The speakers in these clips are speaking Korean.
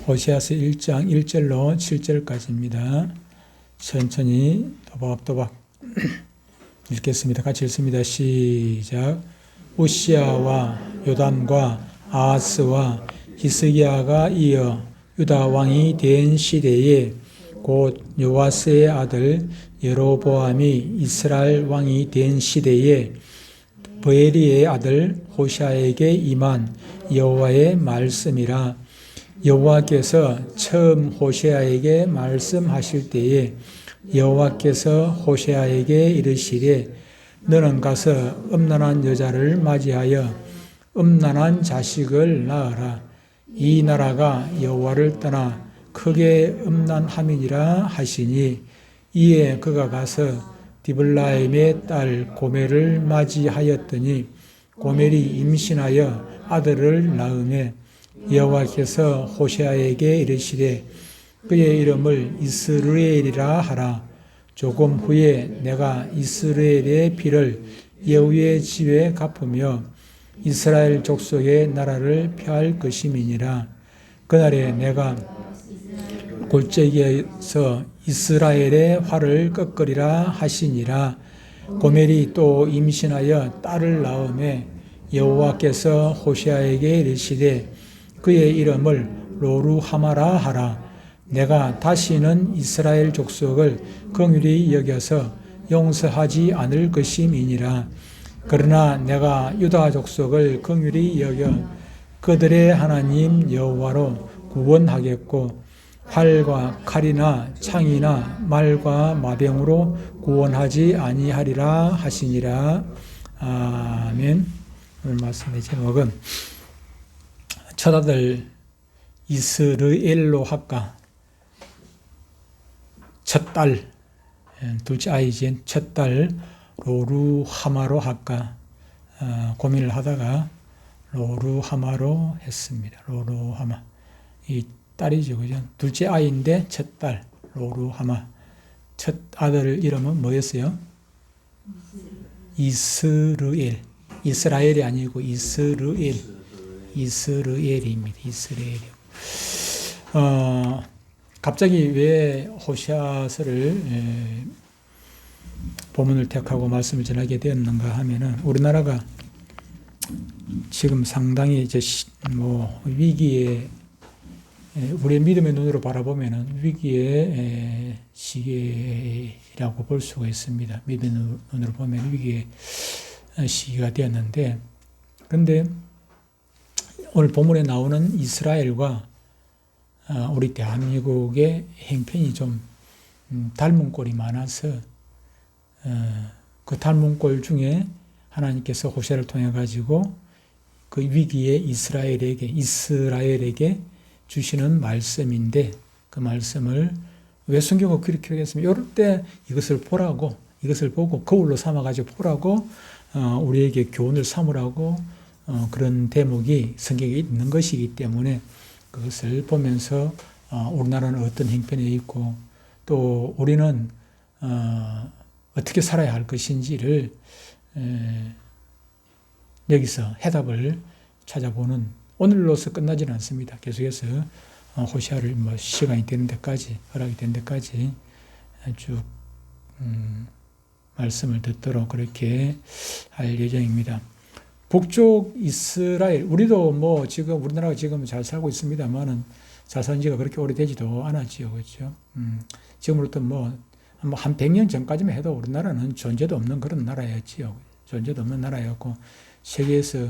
호세아서 1장 1절로 7절까지입니다. 천천히 또박또박 읽겠습니다. 같이 읽습니다. 시작. 우시야와 요담과 아하스와 히스기야가 이어 유다 왕이 된 시대에 곧 요아스의 아들 여로보암이 이스라엘 왕이 된 시대에 브에리의 아들 호시아에게 임한 여호와의 말씀이라. 여호와께서 처음 호시아에게 말씀하실 때에 여호와께서 호시아에게 이르시되 너는 가서 음란한 여자를 맞이하여 음란한 자식을 낳으라. 이 나라가 여호와를 떠나 크게 음란함이니라 하시니 이에 그가 가서 디블라임의 딸 고멜을 맞이하였더니 고멜이 임신하여 아들을 낳으매 여호와께서 호세아에게 이르시되 그의 이름을 이스르엘이라 하라. 조금 후에 내가 이스라엘의 피를 여호와의 집에 갚으며 이스라엘 족속의 나라를 펴할 것임이니라. 그날에 내가 골짜기에서 이스라엘의 활을 꺾으리라 하시니라. 고멜이 또 임신하여 딸을 낳으매 여호와께서 호세아에게 이르시되 그의 이름을 로루하마라 하라. 내가 다시는 이스라엘 족속을 긍휼히 여겨서 용서하지 않을 것임이니라. 그러나 내가 유다 족속을 긍휼히 여겨 그들의 하나님 여호와로 구원하겠고 활과 칼이나 창이나 말과 마병으로 구원하지 아니하리라 하시니라. 아멘. 오늘 말씀의 제목은 첫 아들 이스르엘로 할까, 첫 딸, 둘째 아이진 첫 딸 로루하마로 할까 고민을 하다가 로루하마로 했습니다. 로루하마. 이 딸이죠, 그죠? 둘째 아이인데 첫 딸 로루하마. 첫 아들 이름은 뭐였어요? 이스르엘. 이스라엘이 아니고 이스르엘. 이스르엘입니다. 이스라엘. 갑자기 왜 호시아서를 본문을 택하고 말씀을 전하게 되었는가 하면은 우리나라가 지금 상당히 이제 위기에 우리의 믿음의 눈으로 바라보면은 위기의 시기라고 볼 수가 있습니다. 믿음의 눈으로 보면 위기의 시기가 되었는데, 그런데 오늘 본문에 나오는 이스라엘과 우리 대한민국의 형편이 좀 닮은 꼴이 많아서 그 닮은 꼴 중에 하나님께서 호세아를 통해 가지고 그 위기에 이스라엘에게 주시는 말씀인데, 그 말씀을 왜 성경을 그렇게 하겠습니까? 이럴 때 이것을 보라고, 이것을 보고 거울로 삼아가지고 보라고 우리에게 교훈을 삼으라고 그런 대목이 성경에 있는 것이기 때문에 그것을 보면서 우리나라는 어떤 형편에 있고 또 우리는 어떻게 살아야 할 것인지를 여기서 해답을 찾아보는, 오늘로서 끝나지는 않습니다. 계속해서 호시아를 시간이 되는 데까지, 허락이 되는 데까지 쭉 말씀을 듣도록 그렇게 할 예정입니다. 북쪽 이스라엘, 우리도 지금 우리나라가 지금 잘 살고 있습니다만은 잘 산 지가 그렇게 오래되지도 않았지요, 그렇죠? 지금으로부터 한 100년 전까지만 해도 우리나라는 존재도 없는 그런 나라였지요. 존재도 없는 나라였고 세계에서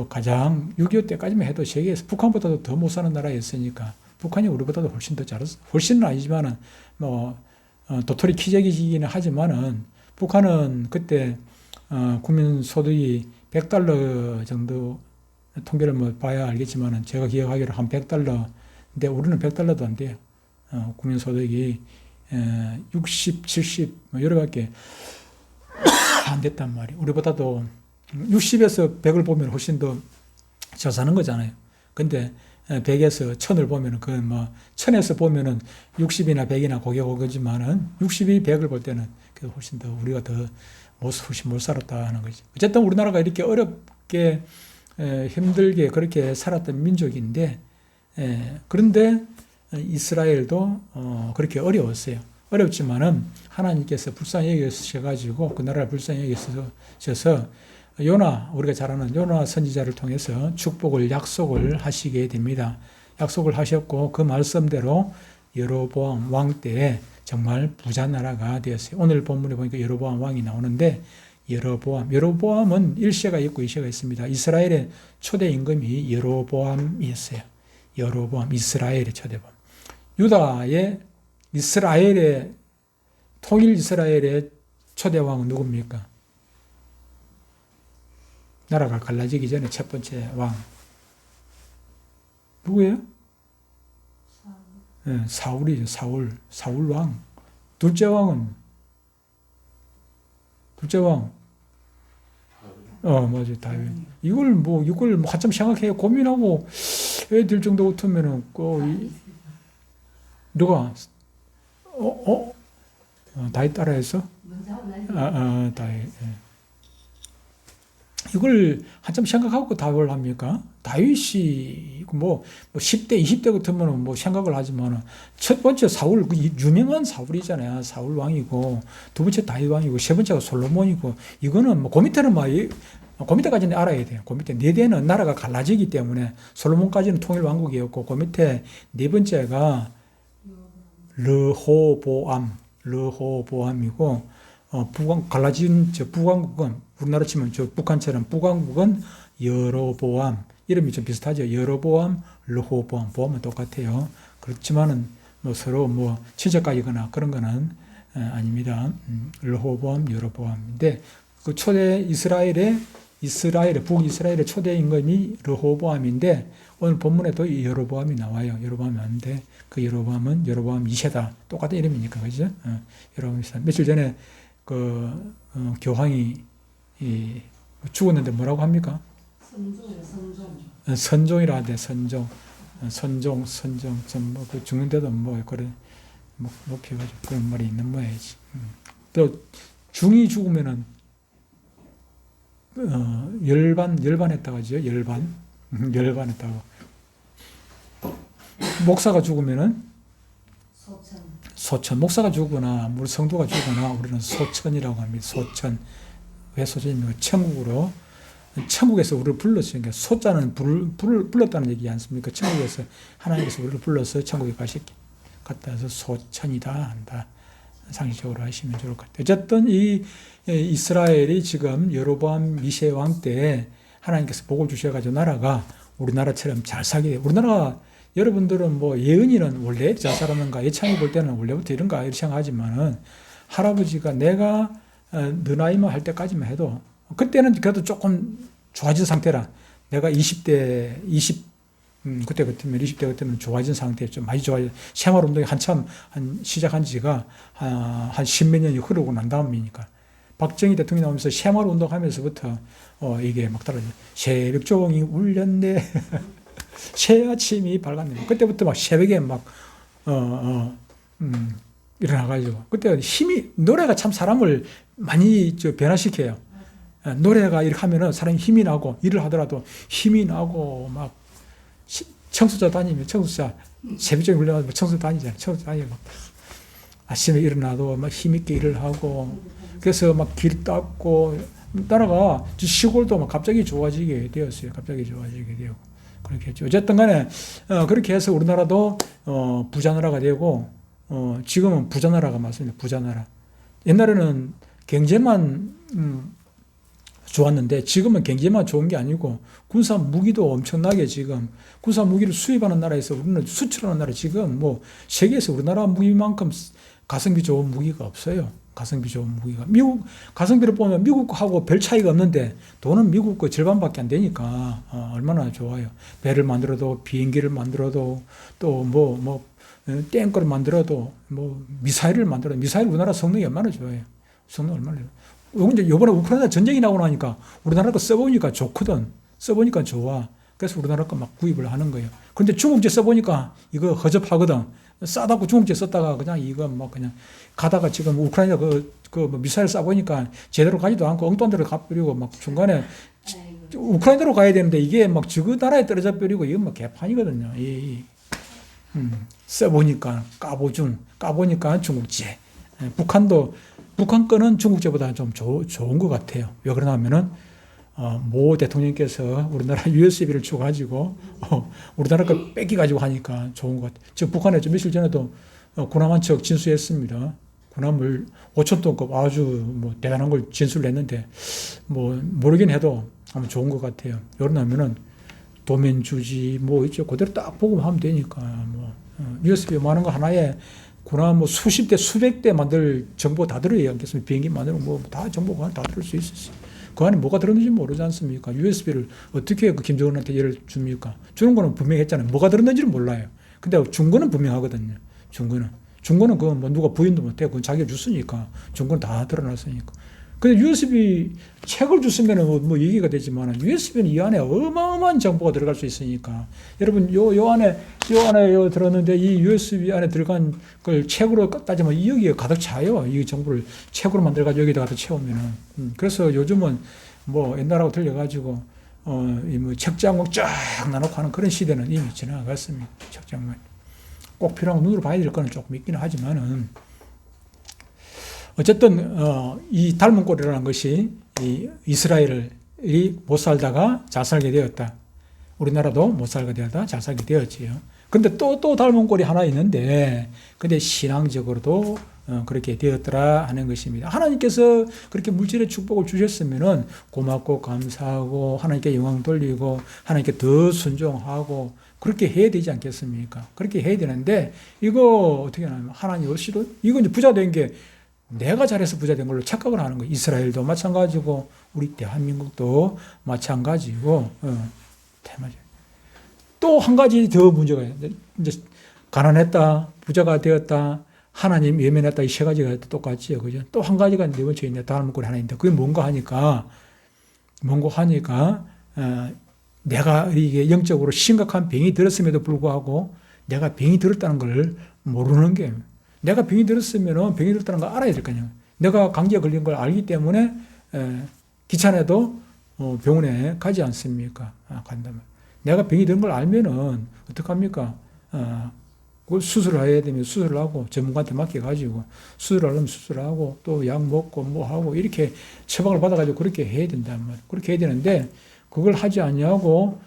가장 6.25 때까지만 해도 세계에서 북한보다도 더 못 사는 나라였으니까 북한이 우리보다도 훨씬 더 잘했어. 훨씬은 아니지만은 도토리 키재기이기는 하지만은 북한은 그때 국민 소득이 $100 정도, 통계를 봐야 알겠지만은 제가 기억하기로 한 $100인데 우리는 $100도 안 돼요. 국민 소득이 60, 70 이렇게밖에 안 됐단 말이에요. 우리보다도 60에서 100을 보면 훨씬 더 잘 사는 거잖아요. 근데 100에서 1000을 보면은 1000에서 보면은 60이나 100이나 고개고개지만은 60이 100을 볼 때는 훨씬 더 우리가 더 훨씬 못 살았다는 거죠. 어쨌든 우리나라가 이렇게 어렵게 힘들게 그렇게 살았던 민족인데 그런데 이스라엘도 그렇게 어려웠어요. 어렵지만은 하나님께서 불쌍히 여기셔가지고 그 나라를 불쌍히 여기셔서 우리가 잘 아는 요나 선지자를 통해서 축복을 약속을 하시게 됩니다. 약속을 하셨고 그 말씀대로 여로보암 왕 때에 정말 부자 나라가 되었어요. 오늘 본문에 보니까 여로보암 왕이 나오는데 여로보암은 1세가 있고 2세가 있습니다. 이스라엘의 초대 임금이 여로보암이었어요. 여로보암, 이스라엘의 초대범. 통일 이스라엘의 초대왕은 누굽니까? 나라가 갈라지기 전에 첫 번째 왕. 누구예요? 사울이죠. 사울 왕. 둘째 왕. 맞아요. 다윗. 이걸 한참 생각해 고민하고 될 정도 같으면은 누가 다윗 따라해서 다윗. 이걸 한참 생각하고 답을 합니까? 다윗이 10대, 20대 같으면 생각을 하지만 첫 번째 사울, 유명한 사울이잖아요. 사울 왕이고, 두 번째 다윗 왕이고, 세 번째가 솔로몬이고, 이거는 그 밑에까지는 알아야 돼요. 그 밑에 네 대는 나라가 갈라지기 때문에 솔로몬까지는 통일 왕국이었고, 그 밑에 네 번째가 르호보암이고, 갈라진 북왕국은 우리나라 치면 북한처럼 북왕국은 여로보암, 이름이 좀 비슷하죠. 여로보암, 르호보암, 보암은 똑같아요. 그렇지만은 서로 친척까지거나 그런 거는 아닙니다. 르호보암, 여로보암인데 그 초대 북이스라엘의 초대 임금이 르호보암인데 오늘 본문에도 여로보암이 나와요. 여로보암이 나왔는데 그 여로보암은 여로보암 2세다. 똑같은 이름이니까 그죠? 여로보암 2세. 며칠 전에 교황이 죽었는데 뭐라고 합니까? 선종이라 하대. 선종. 죽는데도 그래 높여가지고 그런 말이 있는 모양이지. 또 중이 죽으면은 열반했다고 하죠. 열반했다고. 목사가 죽으면은 소천. 목사가 죽거나 우리 성도가 죽거나 우리는 소천이라고 합니다. 소천. 왜 소천입니까? 천국에서 우리를 불렀으니까 소자는 불렀다는 얘기 않습니까? 천국에서 하나님께서 우리를 불러서 천국에 갔다 해서 소천이다 한다. 상식적으로 하시면 좋을 것 같아요. 어쨌든 이 이스라엘이 지금 여로보암 2세 왕 때 하나님께서 복을 주셔가지고 나라가 우리나라처럼 잘 살게 돼요. 우리나라 여러분들은 예은이는 원래 잘 살았는가, 예창이 볼 때는 원래부터 이런가 이렇게 생각하지만은 할아버지가 내가 너 나이만 할 때까지만 해도 그때는 그래도 조금 좋아진 상태라. 내가 그때 같으면 20대 같으면 좋아진 상태였죠. 많이 좋아져. 생활 운동이 한참 시작한 지가 한 십몇 년이 흐르고 난 다음이니까. 박정희 대통령이 나오면서 생활 운동하면서부터 이게 막 떨어져. 새벽 종이 울렸네. 새 아침이 밝았네. 그때부터 막 새벽에 일어나가지고. 그때 노래가 참 사람을 많이 변화시켜요. 노래가 이렇게 하면은 사람이 힘이 나고, 일을 하더라도 힘이 나고, 청소자 다니면 새벽에 울려가지고 청소 다니잖아요. 청소 다니고, 아침에 일어나도 힘있게 일을 하고, 그래서 길 닦고, 나라가 시골도 갑자기 좋아지게 되었어요. 갑자기 좋아지게 되고. 그렇게 했죠. 어쨌든 간에, 그렇게 해서 우리나라도, 부자나라가 되고, 지금은 부자나라가 맞습니다. 부자나라. 옛날에는 경제만, 좋았는데 지금은 경제만 좋은 게 아니고 군사 무기도 엄청나게 지금 군사 무기를 수입하는 나라에서 우리는 수출하는 나라 지금 세계에서 우리나라 무기만큼 가성비 좋은 무기가 없어요. 가성비 좋은 무기가. 미국 가성비를 보면 미국하고 별 차이가 없는데 돈은 미국 거 절반밖에 안 되니까 얼마나 좋아요. 배를 만들어도 비행기를 만들어도 또 탱크를 만들어도 미사일 우리나라 성능이 얼마나 좋아요. 성능 얼마나 좋아요. 이번에 우크라이나 전쟁이 나고 나니까 우리나라 거 써보니까 좋거든. 써보니까 좋아. 그래서 우리나라 거 구입을 하는 거예요. 그런데 중국제 써보니까 이거 허접하거든. 싸다고 중국제 썼다가 그냥 이거 그냥 가다가 지금 우크라이나 미사일 쏴보니까 제대로 가지도 않고 엉뚱한 데로 가버리고 중간에 우크라이나로 가야 되는데 이게 저그 나라에 떨어져 버리고 이건 개판이거든요. 써보니까 까보니까 중국제. 북한 거는 중국제보다 좀 좋은 것 같아요. 왜 그러냐 하면은, 모 대통령께서 우리나라 USB를 줘가지고, 우리나라 거 뺏기가지고 하니까 좋은 것 같아요. 지금 북한에 좀 며칠 전에도 군함 한 척 진수했습니다. 군함을 5,000톤급 아주 뭐 대단한 걸 진수를 했는데, 뭐, 모르긴 해도 아마 좋은 것 같아요. 그러냐면은, 도면 주지, 뭐, 있죠. 그대로 딱 보고 하면 되니까, 뭐, USB 많은 거 하나에 군함 뭐 수십 대, 수백 대 만들 정보 다 들어야 않겠습니까? 비행기 만들면 뭐 다 정보가 다 들을 수 있었어요. 그 안에 뭐가 들었는지 모르지 않습니까? USB를 어떻게 그 김정은한테 예를 줍니까? 주는 거는 분명히 했잖아요. 뭐가 들었는지는 몰라요. 근데 준 거는 분명하거든요. 준 거는 그건 뭐 누가 부인도 못해. 그건 자기가 줬으니까. 준 건 다 드러났으니까. 근데 USB 책을 줬으면 뭐 얘기가 되지만 USB는 이 안에 어마어마한 정보가 들어갈 수 있으니까. 여러분, 요 안에 들었는데 이 USB 안에 들어간 걸 책으로 따지면 여기에 가득 차요. 이 정보를 책으로 만들어가지고 여기다 가득 채우면은. 그래서 요즘은 뭐 옛날하고 틀려가지고, 뭐 책장을 쫙 나눠놓고 하는 그런 시대는 이미 지나갔습니다. 책장만. 꼭 필요한 눈으로 봐야 될 거는 조금 있기는 하지만은, 어쨌든 이 닮은 꼴이라는 것이 이스라엘이 못 살다가 잘 살게 되었다. 우리나라도 못 살게 되었다 잘 살게 되었지요. 근데 또 닮은 꼴이 하나 있는데, 근데 신앙적으로도 그렇게 되었더라 하는 것입니다. 하나님께서 그렇게 물질의 축복을 주셨으면은 고맙고 감사하고 하나님께 영광 돌리고 하나님께 더 순종하고 그렇게 해야 되지 않겠습니까? 그렇게 해야 되는데, 이거 어떻게 하냐면 하나님 없이도 이거 이제 부자 된 게 내가 잘해서 부자 된 걸로 착각을 하는 거예요. 이스라엘도 마찬가지고 우리 대한민국도 마찬가지고 또 한 가지 더 문제가 있는데, 이제 가난했다, 부자가 되었다, 하나님 외면했다, 이 세 가지가 똑같지요, 그죠? 또 한 가지가 네 번째 있네. 다른 꼴이 하나 있는데 그게 뭔가 하니까 내가 이게 영적으로 심각한 병이 들었음에도 불구하고 내가 병이 들었다는 걸 모르는 게, 내가 병이 들었으면 병이 들었다는 걸 알아야 될 거 아니에요. 내가 감기에 걸린 걸 알기 때문에 귀찮아도 병원에 가지 않습니까? 간다면. 내가 병이 든 걸 알면은 어떡합니까? 그걸 수술을 해야 되면 수술을 하고 전문가한테 맡겨가지고 수술하려면 수술하고 또 약 먹고 뭐 하고 이렇게 처방을 받아가지고 그렇게 해야 된단 말이에요. 그렇게 해야 되는데 그걸 하지 않냐고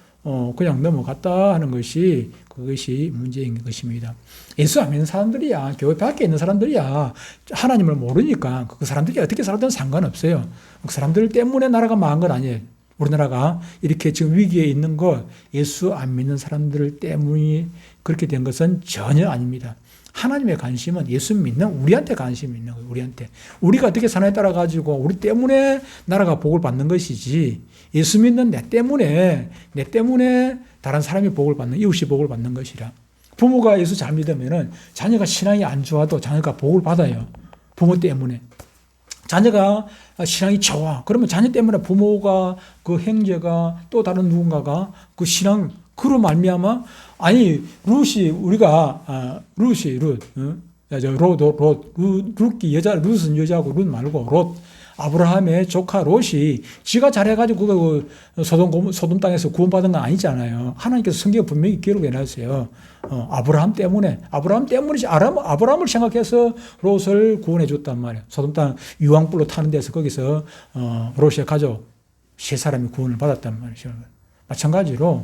그냥 넘어갔다 하는 것이 그것이 문제인 것입니다. 예수 안 믿는 사람들이야, 교회 밖에 있는 사람들이야, 하나님을 모르니까 그 사람들이 어떻게 살든 상관없어요. 그 사람들 때문에 나라가 망한 건 아니에요. 우리나라가 이렇게 지금 위기에 있는 것, 예수 안 믿는 사람들 때문에 그렇게 된 것은 전혀 아닙니다. 하나님의 관심은 예수 믿는 우리한테 관심이 있는 거예요. 우리가 어떻게 사나에 따라 가지고 우리 때문에 나라가 복을 받는 것이지, 예수 믿는 내 때문에 다른 사람이 복을 받는, 이웃이 복을 받는 것이라. 부모가 예수 잘 믿으면은 자녀가 신앙이 안 좋아도 자녀가 복을 받아요. 부모 때문에. 자녀가 신앙이 좋아. 그러면 자녀 때문에 부모가, 그 형제가, 또 다른 누군가가 그 신앙, 그로 말미암아, 아니, 룻이 룻은 여자고 룻 말고 롯, 아브라함의 조카 롯이 지가 잘해가지고 그 소돔 땅에서 구원받은 건 아니잖아요. 하나님께서 성경에 분명히 기록해 놨어요. 아브라함 때문이지. 아브라함을 생각해서 롯을 구원해 줬단 말이에요. 소돔 땅 유황불로 타는 데서 거기서 롯의 가족 세 사람이 구원을 받았단 말이죠. 마찬가지로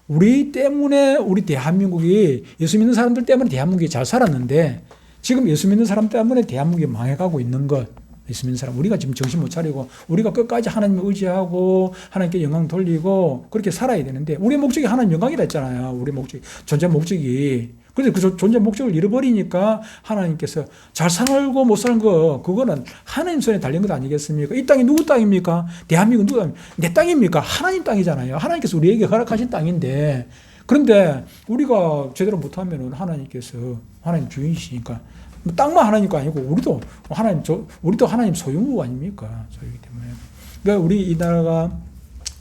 우리 때문에 우리 대한민국이, 예수 믿는 사람들 때문에 대한민국이 잘 살았는데 지금 예수 믿는 사람 때문에 대한민국이 망해가고 있는 것, 예수 믿는 사람, 우리가 지금 정신 못 차리고 우리가 끝까지 하나님을 의지하고 하나님께 영광 돌리고 그렇게 살아야 되는데, 우리의 목적이 하나님 영광이라 했잖아요. 우리 목적이, 존재 목적이. 그런데 그 존재 목적을 잃어버리니까 하나님께서 잘 살고 못 사는 거, 그거는 하나님 손에 달린 것 아니겠습니까? 이 땅이 누구 땅입니까? 대한민국 누구 땅입니까? 내 땅입니까? 하나님 땅이잖아요. 하나님께서 우리에게 허락하신 땅인데, 그런데 우리가 제대로 못하면 하나님께서, 하나님 주인이시니까, 땅만 하나님 거 아니고 우리도 하나님 소유무 아닙니까? 소유이기 때문에. 그러니까 우리 이 나라가,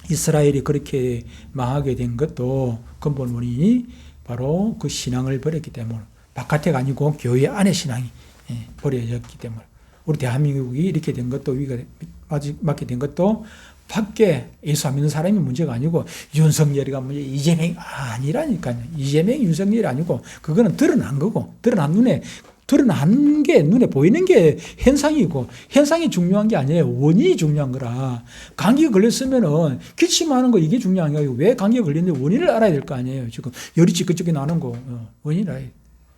이스라엘이 그렇게 망하게 된 것도 근본 원인이 바로 그 신앙을 버렸기 때문에, 바깥에가 아니고 교회 안의 신앙이 버려졌기 때문에, 우리 대한민국이 이렇게 된 것도, 위기가 맞게 된 것도 밖에 예수 안 믿는 사람이 문제가 아니고 윤석열이가 문제, 이재명이 아니라니까요. 이재명이 윤석열이 아니고 그거는 드러난 거고 드러난 게 눈에 보이는 게 현상이고 현상이 중요한 게 아니에요. 원인이 중요한 거라. 감기가 걸렸으면은 기침하는 거 이게 중요한 게 아니고 왜 감기가 걸렸는지 원인을 알아야 될 거 아니에요. 지금 열이 찌끄찌끄 나는 거 원인을 알아야 돼.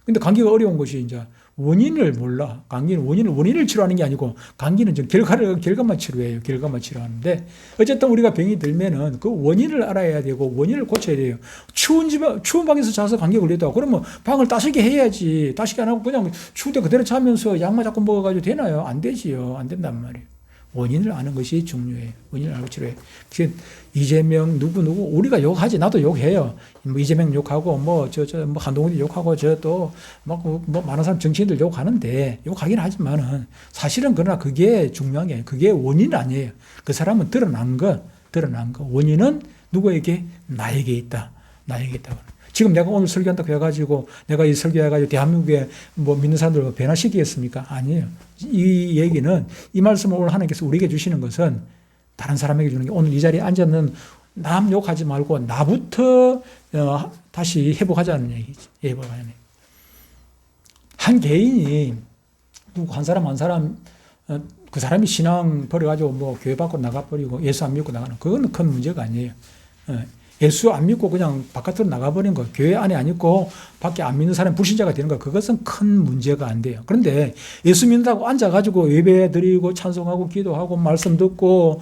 근데 감기가 어려운 것이 이제 원인을 몰라. 감기는 원인을 치료하는 게 아니고 감기는 좀 결과만 치료해요. 결과만 치료하는데 어쨌든 우리가 병이 들면은 그 원인을 알아야 되고 원인을 고쳐야 돼요. 추운 방에서 자서 감기 걸렸다고 그러면 방을 따숩게 해야지. 따숩게 안 하고 그냥 추울 때 그대로 자면서 약만 자꾸 먹어가지고 되나요? 안 되지요. 안 된단 말이에요. 원인을 아는 것이 중요해요. 원인을 알고 치료해요. 이재명 누구 우리가 욕하지. 나도 욕해요. 뭐 이재명 욕하고 뭐 한동훈이 욕하고 또 많은 사람 정치인들 욕하는데 욕하긴 하지만은 사실은 그러나 그게 중요한 게 그게 원인 아니에요. 그 사람은 드러난 거 원인은 누구에게 나에게 있다. 지금 내가 오늘 설교한다고 해가지고 내가 이 설교해가지고 대한민국에 뭐 믿는 사람들 변화시키겠습니까? 아니에요. 이 얘기는 이 말씀을 오늘 하나님께서 우리에게 주시는 것은 다른 사람에게 주는 게 오늘 이 자리에 앉아있는 남 욕하지 말고 나부터 다시 회복하자는 얘기지. 회복하자는 얘기. 한 개인이 누구 한 사람 그 사람이 신앙 버려가지고 뭐 교회 밖으로 나가버리고 예수 안 믿고 나가는 그거는 큰 문제가 아니에요. 예수 안 믿고 그냥 바깥으로 나가버린 거, 교회 안에 안 있고 밖에 안 믿는 사람이 불신자가 되는 거, 그것은 큰 문제가 안 돼요. 그런데 예수 믿는다고 앉아가지고 예배 드리고 찬송하고 기도하고 말씀 듣고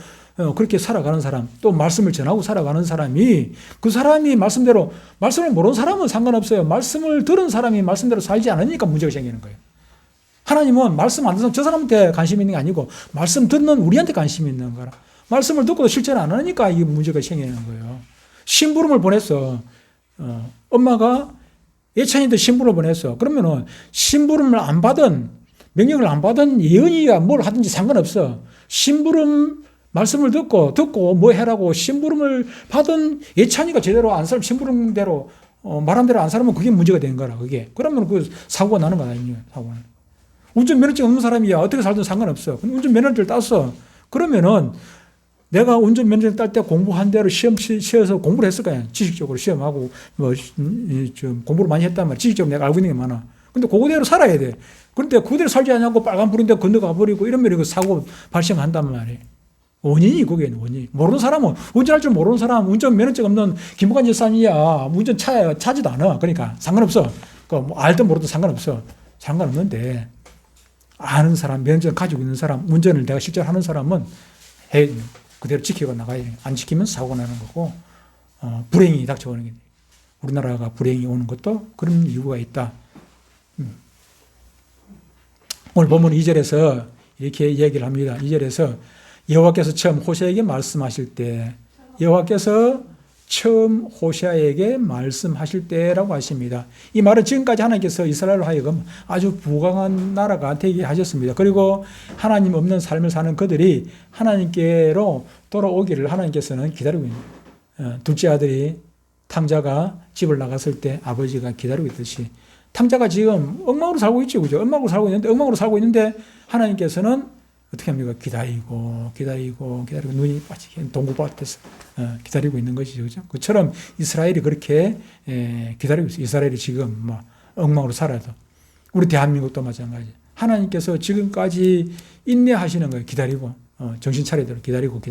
그렇게 살아가는 사람, 또 말씀을 전하고 살아가는 사람이 그 사람이 말씀대로, 말씀을 모르는 사람은 상관없어요. 말씀을 들은 사람이 말씀대로 살지 않으니까 문제가 생기는 거예요. 하나님은 말씀 안 듣는 저 사람한테 관심 있는 게 아니고 말씀 듣는 우리한테 관심이 있는 거라. 말씀을 듣고도 실천 안 하니까 이 문제가 생기는 거예요. 심부름을 보냈어. 엄마가 예찬이한테 심부름을 보냈어. 그러면은 심부름을 안 받은, 명령을 안 받은 예언이가 뭘 하든지 상관없어. 심부름 말씀을 듣고 뭐 해라고 심부름을 받은 예찬이가 제대로 안 살면 심부름대로 말한 대로 안 살면 그게 문제가 되는 거라. 그게. 그러면 그 사고가 나는 거 아니에요. 사고는. 운전면허증 없는 사람이야. 어떻게 살든 상관없어. 근데 운전면허증을 땄어. 그러면은 내가 운전면허증 딸 때 공부한 대로 시험 치어서 공부를 했을 거야. 지식적으로 시험하고, 좀 공부를 많이 했단 말이야. 지식적으로 내가 알고 있는 게 많아. 근데 그거대로 살아야 돼. 그런데 그대로 살지 않냐고 빨간불인데 건너가 버리고 이러면 그 사고 발생한단 말이에요. 원인이 그게 원인. 모르는 사람은, 운전할 줄 모르는 사람, 운전면허증 없는 김부관 집사님이야. 운전 차지도 않아. 그러니까 상관없어. 뭐 알든 모르든 상관없어. 상관없는데, 아는 사람, 면허증 가지고 있는 사람, 운전을 내가 실제로 하는 사람은 그대로 지키고 나가야 돼요. 안 지키면 사고 나는 거고, 불행이 닥쳐오는 게 돼요. 우리나라가 불행이 오는 것도 그런 이유가 있다. 오늘 보면 2절에서 이렇게 얘기를 합니다. 2절에서 여호와께서 처음 호세아에게 말씀하실 때, 라고 하십니다. 이 말은 지금까지 하나님께서 이스라엘로 하여금 아주 부강한 나라가 되게 하셨습니다. 그리고 하나님 없는 삶을 사는 그들이 하나님께로 돌아오기를 하나님께서는 기다리고 있는, 둘째 아들이 탕자가 집을 나갔을 때 아버지가 기다리고 있듯이 탕자가 지금 엉망으로 살고 있죠. 그죠? 엉망으로 살고 있는데 하나님께서는 어떻게 합니까? 기다리고 눈이 빠지게 동굴밭에서 기다리고 있는 것이죠. 그죠? 그처럼 이스라엘이 그렇게 기다리고 있어요. 이스라엘이 지금 막 엉망으로 살아도. 우리 대한민국도 마찬가지. 하나님께서 지금까지 인내하시는 거예요. 기다리고. 정신 차리도록 기다리고.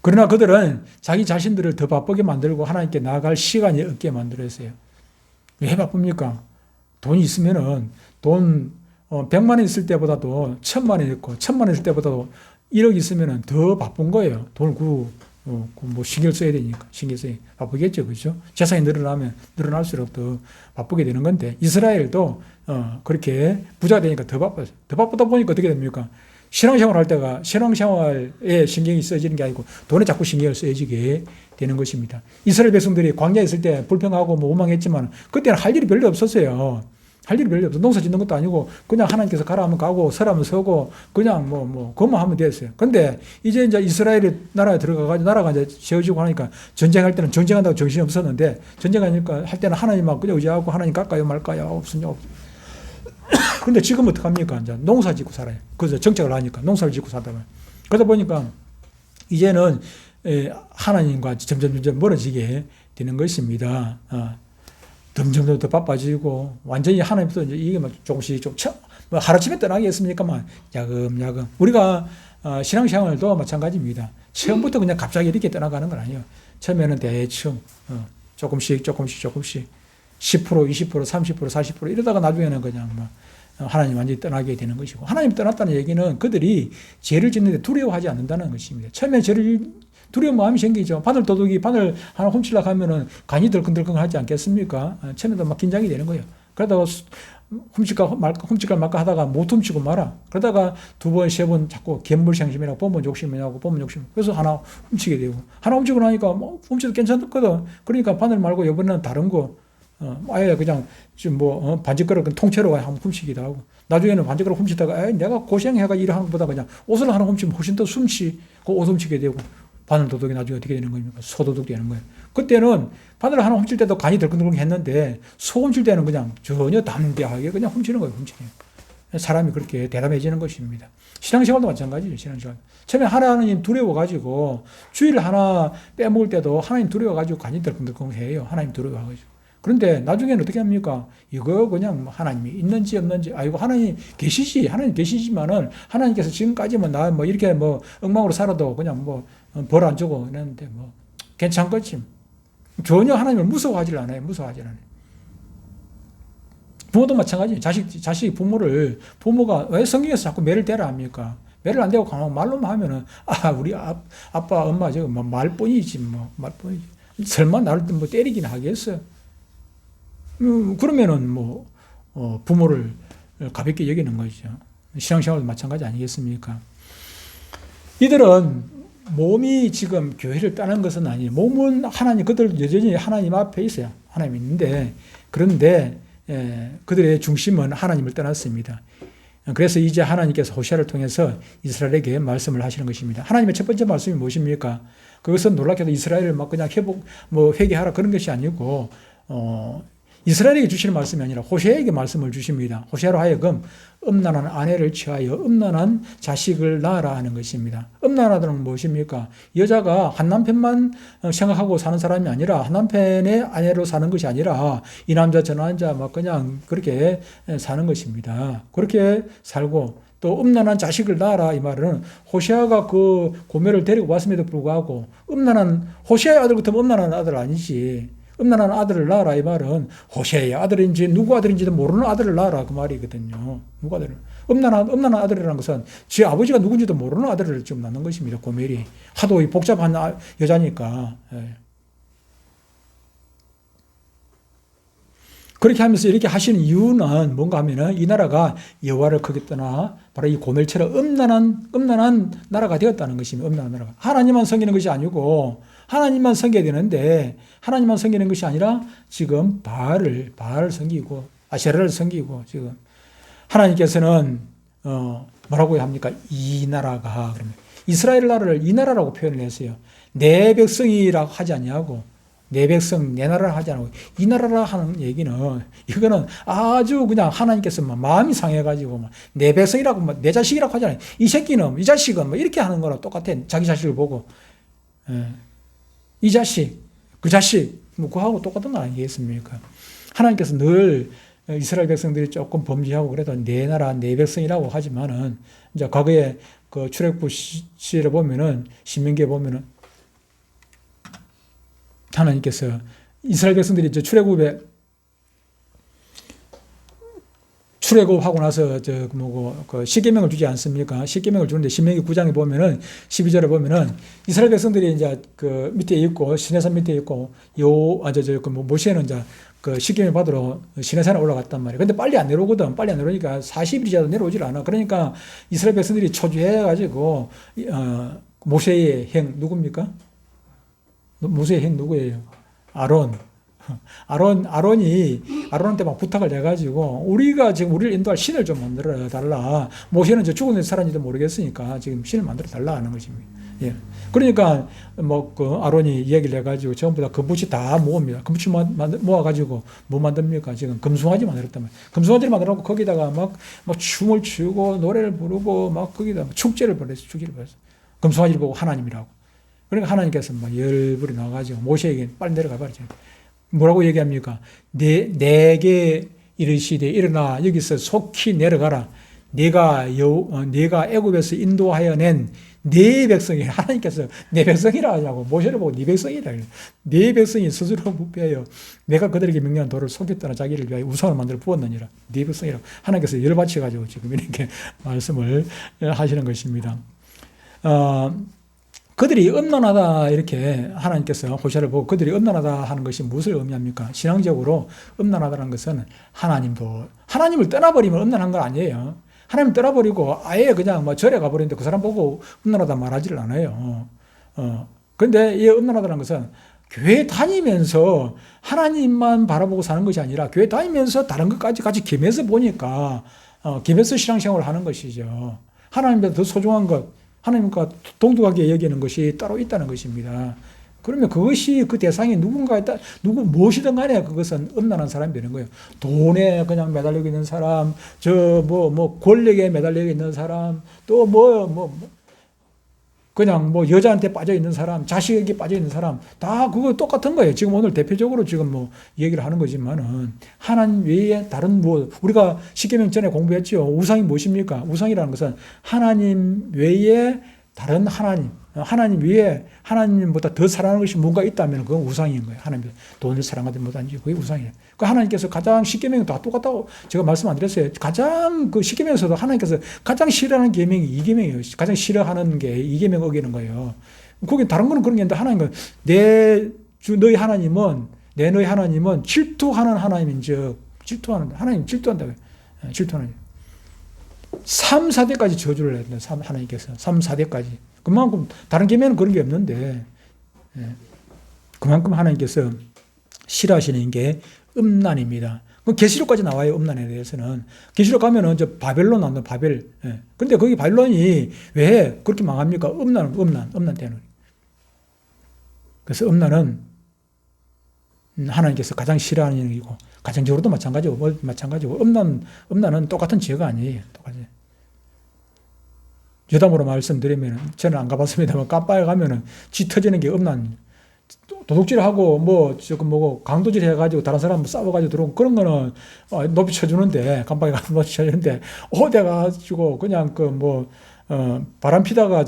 그러나 그들은 자기 자신들을 더 바쁘게 만들고 하나님께 나아갈 시간이 없게 만들었어요. 왜 바쁩니까? 돈이 있으면은 돈 100만 원 있을 때보다도 1000만 원 있고 1000만 원 있을 때보다도 1억 있으면 더 바쁜 거예요. 돈을 뭐 신경 써야 되니까. 바쁘겠죠. 그렇죠? 재산이 늘어날수록 더 바쁘게 되는 건데 이스라엘도 그렇게 부자가 되니까 더 바빠요. 더 바쁘다 보니까 어떻게 됩니까? 신앙생활 할 때가 신앙생활에 신경이 써지는 게 아니고 돈에 자꾸 신경을 써지게 되는 것입니다. 이스라엘 백성들이 광야에 있을 때 불평하고 뭐 원망했지만 그때는 할 일이 별로 없었어요. 농사 짓는 것도 아니고 그냥 하나님께서 가라 하면 가고 서라면 서고 그냥 그것만 하면 됐어요. 근데 이제 이스라엘이 나라에 들어가가지고 나라가 이제 세워지고 하니까 전쟁할 때는 전쟁한다고 정신이 없었는데 전쟁하니까 할 때는 하나님만 그냥 의지하고 하나님 갈까요 말까요 없으냐. 근데 지금 어떡합니까? 이제 농사 짓고 살아요. 그래서 정책을 하니까 농사를 짓고 살다 보면. 그러다 보니까 이제는 하나님과 점점 멀어지게 되는 것입니다. 점점 더 바빠지고 완전히 하나님부터 이제 이게 조금씩 뭐 하루아침에 떠나겠습니까만 야금야금 우리가 신앙생활도 마찬가지입니다. 처음부터 그냥 갑자기 이렇게 떠나가는 건 아니에요. 처음에는 대충 조금씩 10%, 20%, 30%, 40% 이러다가 나중에는 그냥 뭐 하나님 완전히 떠나게 되는 것이고, 하나님 떠났다는 얘기는 그들이 죄를 짓는데 두려워하지 않는다는 것입니다. 처음에 죄를 두려운 마음이 생기죠. 바늘 하나 훔치려고 하면은 간이 덜컹덜컹 하지 않겠습니까? 처음에도 막 긴장이 되는 거예요. 그러다가 훔칠까 말까 하다가 못 훔치고 말아. 그러다가 두 번, 세 번 자꾸 견물생심이라고 보면 욕심이라고 보면 욕심. 그래서 하나 훔치게 되고, 하나 훔치고 나니까 뭐 훔쳐도 괜찮거든. 그러니까 바늘 말고 이번에는 다른 거 아예 그냥 지금 반지가락 통째로 한번 훔치기도 하고, 나중에는 반지가락 훔치다가 내가 고생해가 일하는 것보다 그냥 옷을 하나 훔치면 훨씬 더 숨쉬 그 옷 훔치게 되고, 바늘 도둑이 나중에 어떻게 되는 겁니까? 소도둑 되는 거예요. 그때는 바늘 하나 훔칠 때도 간이 덜컹덜컹 했는데 소 훔칠 때는 그냥 전혀 담대하게 그냥 훔치는 거예요. 훔치는. 사람이 그렇게 대담해지는 것입니다. 신앙생활도 마찬가지죠. 신앙생활. 처음에 하나님 두려워가지고 주일 하나 빼먹을 때도 하나님 두려워가지고 간이 덜컹덜컹 해요. 하나님 두려워가지고. 그런데 나중에는 어떻게 합니까? 이거 그냥 하나님이 있는지 없는지, 아이고 하나님 계시지, 하나님 계시지만은 하나님께서 지금까지만 나 이렇게 엉망으로 살아도 그냥 벌 안 주고 그랬는데 괜찮겠지. 전혀 하나님을 무서워하지 않아요. 부모도 마찬가지예요. 자식이 부모가 왜 성경에서 자꾸 매를 대라 합니까? 매를 안 대고 그냥 말로만 하면은 우리 아빠 엄마 저거 말뿐이지. 설마 나를 때리긴 하겠어. 그러면은 부모를 가볍게 여기는 거죠. 신앙생활도 마찬가지 아니겠습니까? 이들은 몸이 지금 교회를 떠난 것은 아니에요. 몸은 그들 여전히 하나님 앞에 있어요. 하나님 있는데, 그런데 그들의 중심은 하나님을 떠났습니다. 그래서 이제 하나님께서 호시아를 통해서 이스라엘에게 말씀을 하시는 것입니다. 하나님의 첫 번째 말씀이 무엇입니까? 그것은 놀랍게도 이스라엘을 그냥 회개하라 그런 것이 아니고, 이스라엘에게 주시는 말씀이 아니라 호세아에게 말씀을 주십니다. 호세아로 하여금 음란한 아내를 취하여 음란한 자식을 낳아라 하는 것입니다. 음란하다는 무엇입니까? 여자가 한 남편만 생각하고 사는 사람이 아니라 한 남편의 아내로 사는 것이 아니라 이 남자 저 남자 그냥 그렇게 사는 것입니다. 그렇게 살고 또 음란한 자식을 낳아라 이 말은 호세아가 그 고멜을 데리고 왔음에도 불구하고 호세아의 아들 같으면 음란한 아들 아니지. 음란한 아들을 낳아라 이 말은 호세아의 아들인지 누구 아들인지도 모르는 아들을 낳아라 그 말이거든요. 누구 아들을. 음란한 아들이라는 것은 지 아버지가 누군지도 모르는 아들을 지금 낳는 것입니다. 고멜이. 하도 복잡한 여자니까. 그렇게 하면서 이렇게 하시는 이유는 뭔가 하면은 이 나라가 여호와를 크게 떠나 바로 이 고멜처럼 음란한 나라가 되었다는 것입니다. 음란한 나라가. 하나님만 섬기는 것이 아니고 하나님만 섬겨야 되는데 하나님만 섬기는 것이 아니라 지금 바알을 섬기고 아세라를 섬기고 지금 하나님께서는 뭐라고 합니까? 이 나라가 그러면 이스라엘 나라를 이 나라라고 표현을 했어요. 내 백성이라고 하지 않냐고. 내 백성, 내 나라를 하지 않고 이 나라라 하는 얘기는 이거는 아주 그냥 하나님께서 마음이 상해가지고 내 백성이라고 내 자식이라고 하지 않아요. 이 새끼는 이 자식은 이렇게 하는 거랑 똑같아. 자기 자식을 보고 이 자식, 그 자식 그하고 똑같은 거 아니겠습니까? 하나님께서 늘 이스라엘 백성들이 조금 범죄하고 그래도 내 나라, 내 백성이라고 하지만은 이제 과거에 그 출애굽 시를 보면은 신명기에 보면은 하나님께서 이스라엘 백성들이 이제 출애굽하고 나서 십계명을 주지 않습니까? 십계명을 주는데 신명기 9장에 보면은 12절에 보면은 이스라엘 백성들이 이제 그 밑에 있고 시내산 밑에 있고 모세는 이제 그 십계명 받으러 시내산에 올라갔단 말이에요. 근데 빨리 안 내려오거든. 빨리 안 내려오니까 40일이 지나도 내려오질 않아. 그러니까 이스라엘 백성들이 초조해가지고 모세의 형 누굽니까? 모세의 형 누구예요? 아론한테 막 부탁을 해가지고 우리가 지금 우리를 인도할 신을 좀 만들어 달라. 모세는 죽은 살았는지도 모르겠으니까 지금 신을 만들어 달라 하는 것입니다. 예. 그러니까 그 아론이 이야기를 해가지고 전부 다 금붙이 다 모읍니다. 금붙이 모아가지고 뭐 만듭니까? 지금 금송아지 만들었단 말이에요. 금송아지를 만들어놓고 거기다가 막 춤을 추고 노래를 부르고 막 거기다 축제를 벌였어요. 금송아지를 보고 하나님이라고. 그러니까 하나님께서 막 열불이 나와가지고 모세에게 빨리 내려가 버리죠. 뭐라고 얘기합니까? 내게 이르시되 일어나 여기서 속히 내려가라. 내가 애굽에서 인도하여 낸 네 백성이, 하나님께서 내 백성이라 하냐고 모세를 보고 네 백성이라 그래요. 네 백성이 스스로 부패하여 내가 그들에게 명령한 도를 속였다나 자기를 위하여 우상을 만들어 부었느니라. 네 백성이라고 하나님께서 열받쳐가지고 지금 이렇게 말씀을 하시는 것입니다. 그들이 음란하다 이렇게 하나님께서 호세아를 보고 그들이 음란하다 하는 것이 무엇을 의미합니까? 신앙적으로 음란하다는 것은 하나님을 떠나버리면 음란한 건 아니에요. 하나님 떠나버리고 아예 그냥 뭐 절에 가버리는데 그 사람 보고 음란하다 말하지를 않아요. 그런데 이 음란하다는 것은 교회 다니면서 하나님만 바라보고 사는 것이 아니라 교회 다니면서 다른 것까지 같이 겸해서 보니까 겸해서 신앙생활을 하는 것이죠. 하나님보다 더 소중한 것, 하나님과 동등하게 여기는 것이 따로 있다는 것입니다. 그러면 그것이 그 대상이 무엇이든 간에 그것은 음란한 사람이 되는 거예요. 돈에 그냥 매달려 있는 사람, 권력에 매달려 있는 사람, 또 그냥 여자한테 빠져 있는 사람, 자식에게 빠져 있는 사람, 다 그거 똑같은 거예요. 지금 오늘 대표적으로 지금 얘기를 하는 거지만은, 하나님 외에 다른 우리가 십계명 전에 공부했죠. 우상이 무엇입니까? 우상이라는 것은 하나님 외에 다른 하나님 위에 하나님보다 더 사랑하는 것이 뭔가 있다면 그건 우상인 거예요. 하나님 돈을 사랑하든 뭐든지 그게 우상이에요. 그 하나님께서 가장 십계명이 다 똑같다고 제가 말씀 안 드렸어요. 가장 그 십계명에서도 하나님께서 가장 싫어하는 계명이 이 계명이에요. 가장 싫어하는 게 이 계명 어기는 거예요. 거기 다른 거는 그런 게 있는데 하나님은 너희 하나님은 질투하는 하나님인즉 하나님 질투한다고요. 질투하는 3, 4대까지 저주를 했는데 하나님께서 3, 4대까지 그만큼 다른 계명은 그런 게 없는데 그만큼 하나님께서 싫어하시는 게 음란입니다. 계시록까지 나와요. 음란에 대해서는 계시록 가면은 바벨론 나온다. 바벨. 근데 거기 바벨론이 왜 그렇게 망합니까? 음란 때문에. 그래서 음란은 하나님께서 가장 싫어하는 일이고 가정적으로도 마찬가지고 음란은 똑같은 죄가 아니에요. 똑같이. 여담으로 말씀드리면 저는 안 가봤습니다만 깜빠에 가면은 지 터지는 게 음란. 도둑질하고 강도질 해가지고 다른 사람 싸워가지고 들어온 그런 거는 높이 쳐주는데 깜빡이 가서 높이 쳐주는데 돼가지고 그냥 바람 피다가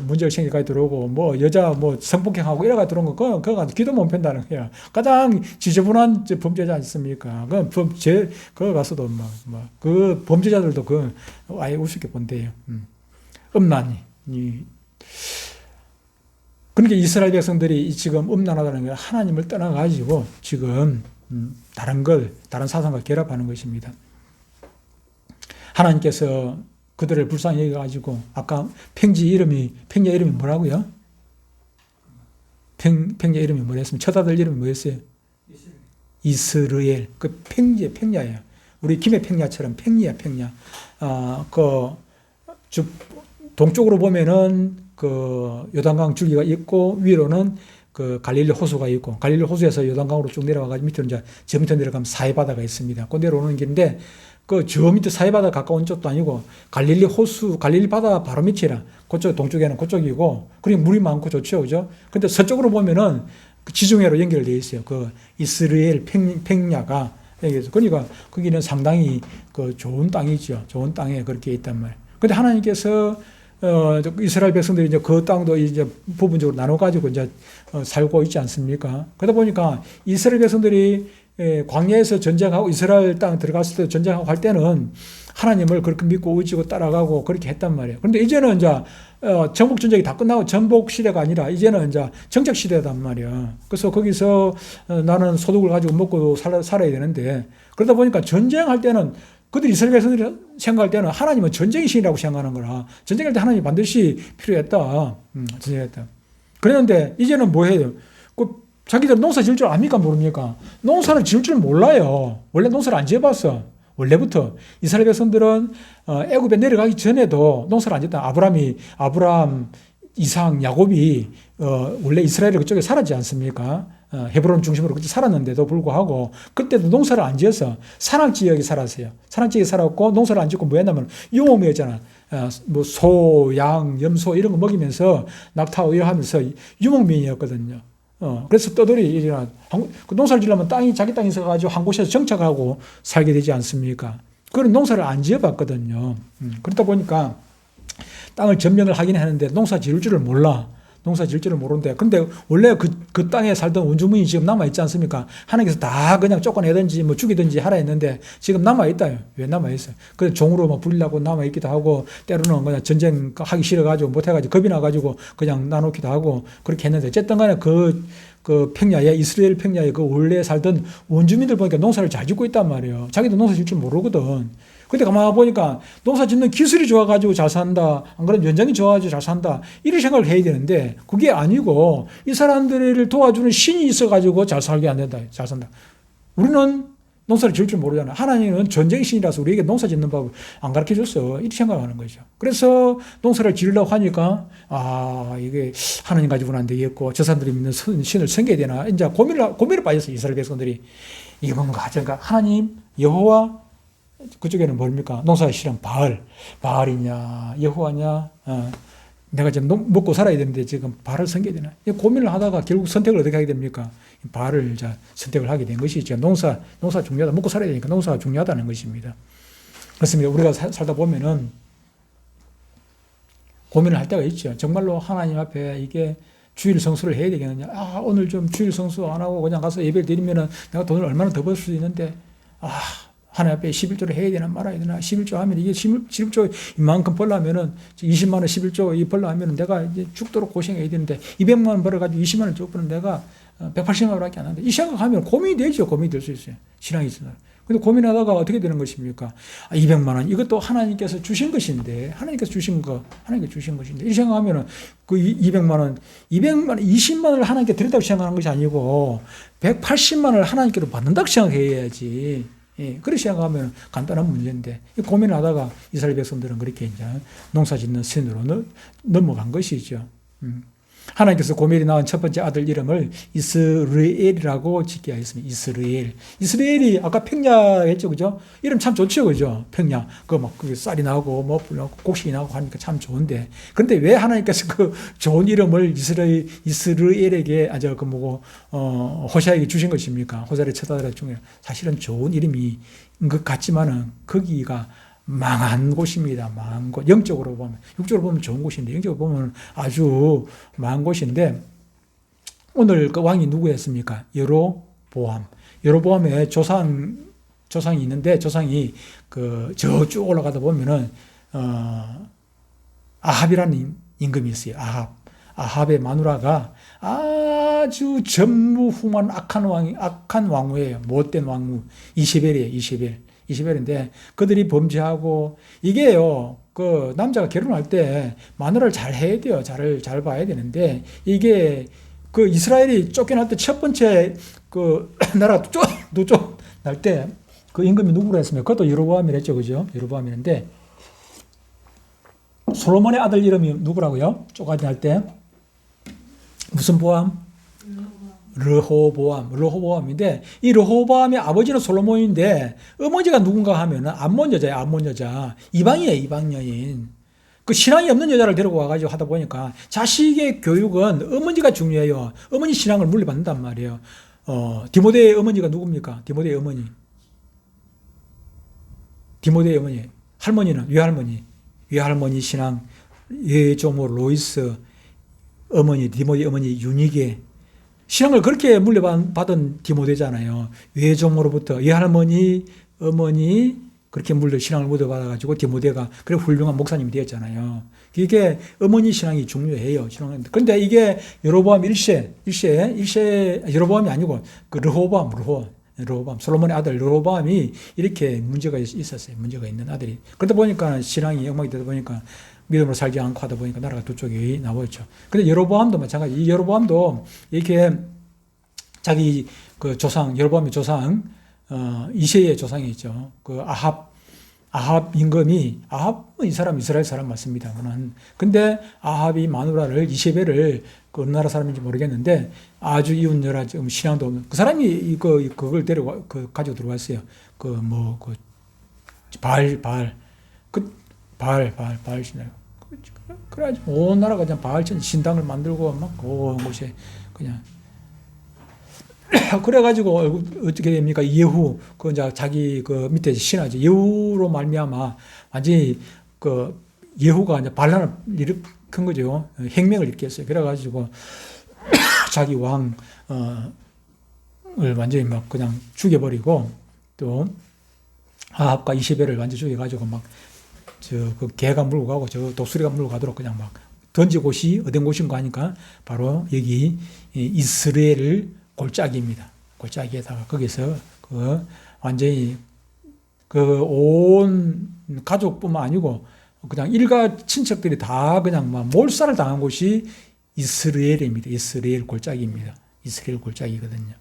문제가 생기까지 들어오고 여자 성폭행하고 이래가 들어온 거 그거 귀도 못 팬다는 거야. 가장 지저분한 범죄자 아니습니까? 그거 가서도 그 범죄자들도 아예 우습게 본대요. 음란이. 그러니까 이스라엘 백성들이 지금 음란하다는 게 하나님을 떠나가지고 지금 다른 사상과 결합하는 것입니다. 하나님께서 그들을 불쌍히 여겨가지고 아까 평야 이름이 뭐라고요? 평야 이름이 뭐랬으면 첫 아들 이름이 뭐였어요? 이스라엘. 그 평야예요. 우리 김해 평야처럼 평야. 동쪽으로 보면은 요단강 줄기가 있고 위로는 갈릴리 호수가 있고 갈릴리 호수에서 요단강으로 쭉 내려와가지고 밑으로 저 밑으로 내려가면 사해바다가 있습니다. 그 내려오는 길인데 저 밑에 사해바다 가까운 쪽도 아니고 갈릴리 바다 바로 밑이라 그쪽 동쪽에는 그쪽이고 그리고 물이 많고 좋죠, 그죠? 근데 서쪽으로 보면은 지중해로 연결되어 있어요. 이스라엘 평야가 그러니까 거기는 상당히 좋은 땅이죠. 좋은 땅에 그렇게 있단 말이에요. 근데 하나님께서 이스라엘 백성들이 그 땅도 부분적으로 나눠가지고 살고 있지 않습니까? 그러다 보니까 이스라엘 백성들이 광야에서 전쟁하고 이스라엘 땅 들어갔을 때 전쟁하고 할 때는 하나님을 그렇게 믿고 의지고 따라가고 그렇게 했단 말이에요. 그런데 이제는 정복 전쟁이 다 끝나고 정복 시대가 아니라 이제는 정착 시대단 말이야. 그래서 거기서 나는 소득을 가지고 먹고 살아야 되는데 그러다 보니까 전쟁할 때는 그들이 이스라엘 백성들이 생각할 때는 하나님은 전쟁의 신이라고 생각하는 거라 전쟁할 때 하나님이 반드시 필요했다. 전쟁했다. 그랬는데 이제는 뭐 해요? 자기들 농사 지을 줄 압니까? 모릅니까? 농사를 지을 줄 몰라요. 원래 농사를 안 지어봤어. 원래부터. 이스라엘 백성들은 애굽에 내려가기 전에도 농사를 안 지었다. 아브람, 이삭, 야곱이 원래 이스라엘 그쪽에 살았지 않습니까? 헤브론 중심으로 그렇게 살았는데도 불구하고 그때도 농사를 안 지어서 산악지역에 살았어요. 산악지역에 살았고 농사를 안 짓고 뭐 했냐면 유목민이었잖아. 뭐 소, 양, 염소 이런 거 먹이면서 낙타 의료하면서 유목민이었거든요. 그래서 떠돌이 그 농사를 지려면 자기 땅이 있어가지고 한 곳에서 정착하고 살게 되지 않습니까? 그런 농사를 안 지어봤거든요. 그러다 보니까 땅을 점령을 하긴 하는데 농사 지을 줄을 몰라. 농사 지을 줄을 모르는데. 근데 원래 그 땅에 살던 원주민이 지금 남아있지 않습니까? 하나님께서 다 그냥 쫓아내든지 뭐 죽이든지 하라 했는데 지금 남아있다. 왜 남아있어요? 그래서 종으로 막 불리려고 남아있기도 하고 때로는 그냥 전쟁 하기 싫어가지고 못해가지고 겁이 나가지고 그냥 나놓기도 하고 그렇게 했는데 어쨌든 간에 그 평야에, 이스라엘 평야에 그 원래 살던 원주민들 보니까 농사를 잘 짓고 있단 말이에요. 자기도 농사 질 줄 모르거든. 근데 가만 보니까 농사 짓는 기술이 좋아가지고 잘 산다. 안 그러면 연장이 좋아가지고 잘 산다. 이런 생각을 해야 되는데 그게 아니고 이 사람들을 도와주는 신이 있어가지고 잘 살게 안 된다. 잘 산다. 우리는 농사를 지을 줄 모르잖아. 하나님은 전쟁의 신이라서 우리에게 농사 짓는 법을 안 가르쳐 줬어. 이렇게 생각하는 거죠. 그래서 농사를 지으려고 하니까 이게 하나님 가지고는 안 되겠고 저 사람들이 믿는 신을 섬겨야 되나. 이제 고민을 빠졌어요. 이스라엘 백성들이. 이게 뭔가 하나님, 여호와 그쪽에는 뭡니까? 농사의 신은 바알이냐, 여호와냐, 내가 지금 먹고 살아야 되는데 지금 바알을 섬겨야 되나? 고민을 하다가 결국 선택을 어떻게 하게 됩니까? 바알을 선택을 하게 된 것이죠. 농사 중요하다. 먹고 살아야 되니까 농사가 중요하다는 것입니다. 그렇습니다. 우리가 살다 보면은 고민을 할 때가 있죠. 정말로 하나님 앞에 이게 주일 성수를 해야 되겠느냐? 오늘 좀 주일 성수 안 하고 그냥 가서 예배를 드리면은 내가 돈을 얼마나 더 벌 수 있는데, 하나님 앞에 11조를 해야 되나 말아야 되나. 11조 하면 이게 11조 이만큼 벌려면은 20만 원 11조 벌려면은 내가 이제 죽도록 고생해야 되는데 200만 원 벌어가지고 20만 원 쭉 버는 내가 180만 원밖에 안 하는데 이 생각하면 고민이 되죠. 고민이 될 수 있어요. 신앙이 있어요. 근데 고민하다가 어떻게 되는 것입니까? 200만 원 이것도 하나님께서 주신 것인데 하나님께서 주신 것인데 이 생각하면은 그 200만 원 20만 원을 하나님께 드린다고 생각하는 것이 아니고 180만 원을 하나님께로 받는다고 생각해야지. 그렇게 생각하면 간단한 문제인데 고민을 하다가 이스라엘 백성들은 그렇게 이제 농사 짓는 신으로 넘어간 것이죠. 하나님께서 고멜이 낳은 첫 번째 아들 이름을 이스라엘이라고 짓게 하였습니다. 이스라엘이 아까 평야 했죠, 그죠? 이름 참 좋죠, 그죠? 평야. 그 쌀이 나고, 곡식이 나고 하니까 참 좋은데. 그런데 왜 하나님께서 그 좋은 이름을 이스라엘에게, 호세아에게 주신 것입니까? 호세아의 첫 아들 중에 사실은 좋은 이름인 것 같지만은 거기가 망한 곳입니다. 망한 곳. 영적으로 보면, 육적으로 보면 좋은 곳인데, 영적으로 보면 아주 망한 곳인데, 오늘 그 왕이 누구였습니까? 여로보암의 조상이 있는데, 조상이 쭉 올라가다 보면은, 아합이라는 임금이 있어요. 아합의 마누라가 아주 전무후무한 악한 왕후예요. 못된 왕후. 이세벨인데 그들이 범죄하고 이게요. 그 남자가 결혼할 때 마누라를 잘 해야 돼요. 잘 봐야 되는데 이게 그 이스라엘이 쫓겨날 때 첫 번째 그 나라가 쫓겨날 때 그 임금이 누구로 했습니까? 그것도 여로보암이랬죠. 그죠? 여로보암이는데 솔로몬의 아들 이름이 누구라고요? 쫓겨날 때 무슨 보암? 르호보암인데 이 르호보암의 아버지는 솔로몬인데 어머니가 누군가 하면은 암몬 여자 이방이에요. 이방 여인. 그 신앙이 없는 여자를 데리고 와가지고 하다 보니까 자식의 교육은 어머니가 중요해요. 어머니 신앙을 물려받는단 말이에요. 디모데의 어머니가 누굽니까? 디모데의 어머니 할머니는 외할머니 신앙 예조모 로이스 어머니 디모데 어머니 유니게 신앙을 그렇게 물려받은 디모데잖아요. 외조모로부터 외할머니, 어머니 그렇게 신앙을 물려받아가지고 디모데가 그래 훌륭한 목사님이 되었잖아요. 이게 어머니 신앙이 중요해요. 그런데 이게 여로보암 1세 여로보암이 아니고 그 르호보암 솔로몬의 아들 르호보암이 이렇게 문제가 있었어요. 문제가 있는 아들이. 그러다 보니까 신앙이 엉망이 되다 보니까 믿음으로 살지 않고 하다 보니까 나라가 두 쪽이 나오죠. 근데 여로보암도 마찬가지. 이 여로보암도 이렇게 자기 그 여로보암의 조상, 이세의 조상이 있죠. 그 아합 임금이, 아합은 이 사람 이스라엘 사람 맞습니다만. 근데 아합이 마누라를, 이세벨을 그 어느 나라 사람인지 모르겠는데 아주 이웃나라 좀 신앙도 없는 그 사람이 그걸 가지고 들어왔어요. 바알. 바알 신당. 그래가지고 온 나라가 그냥 바알 신당을 만들고 막 온 곳에 그냥 그래가지고 어떻게 됩니까? 예후 그 이제 자기 그 밑에 신하죠. 예후로 말미암아 완전히 그 예후가 이제 반란을 일으킨 거죠. 혁명을 일으켰어요. 그래가지고 자기 왕을 완전히 막 그냥 죽여버리고 또 아합과 이세벨을 완전히 죽여가지고 막 그 개가 물고 가고 저 독수리가 물고 가도록 그냥 막 던진 곳이 어떤 곳인가 하니까 바로 여기 이스라엘 골짜기입니다. 골짜기에다가 거기서 그 완전히 그 온 가족뿐만 아니고 그냥 일가 친척들이 다 그냥 막 몰살을 당한 곳이 이스라엘입니다. 이스라엘 골짜기입니다. 이스라엘 골짜기거든요.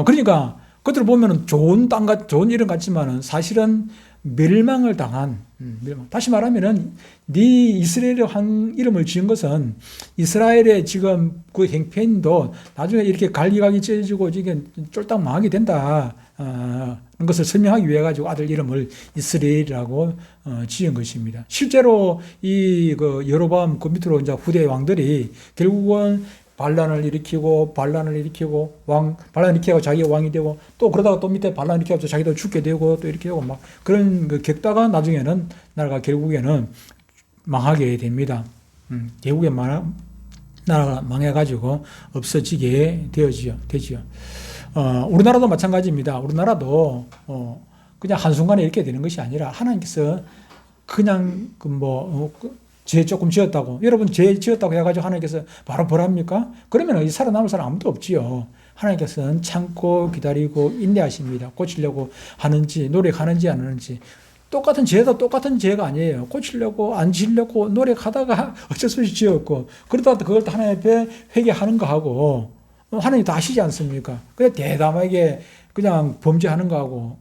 그러니까 그들 보면은 좋은 땅, 좋은 이름 같지만은 사실은 멸망을 당한, 다시 말하면은 네 이스라엘 왕 이름을 지은 것은 이스라엘의 지금 그 행편도 나중에 이렇게 갈기갈기 찢어지고 이게 쫄딱 망하게 된다. 그런 것을 설명하기 위해 가지고 아들 이름을 이스라엘이라고 지은 것입니다. 실제로 이 그 여로보암 그 밑으로 이제 후대 왕들이 결국은 반란을 일으키고 반란을 일으키고 자기가 왕이 되고 또 그러다가 또 밑에 반란 일으켜서 자기도 죽게 되고 또 이렇게 되고 막 그런 그 겪다가 나중에는 나라가 결국에는 망하게 됩니다. 결국에 나라가 망해가지고 없어지게 되지요. 우리나라도 마찬가지입니다. 우리나라도 그냥 한순간에 이렇게 되는 것이 아니라 하나님께서 그냥 죄 조금 지었다고. 여러분 죄 지었다고 해가지고 하나님께서 바로 벌합니까? 그러면 살아남을 사람 아무도 없지요. 하나님께서는 참고 기다리고 인내하십니다. 고치려고 하는지 노력하는지 안 하는지. 똑같은 죄도 똑같은 죄가 아니에요. 고치려고 안 지려고 노력하다가 어쩔 수 없이 지었고 그러다가 그걸 또 하나님 앞에 회개하는 거하고 하나님 다 아시지 않습니까? 그냥 대담하게 그냥 범죄하는 거하고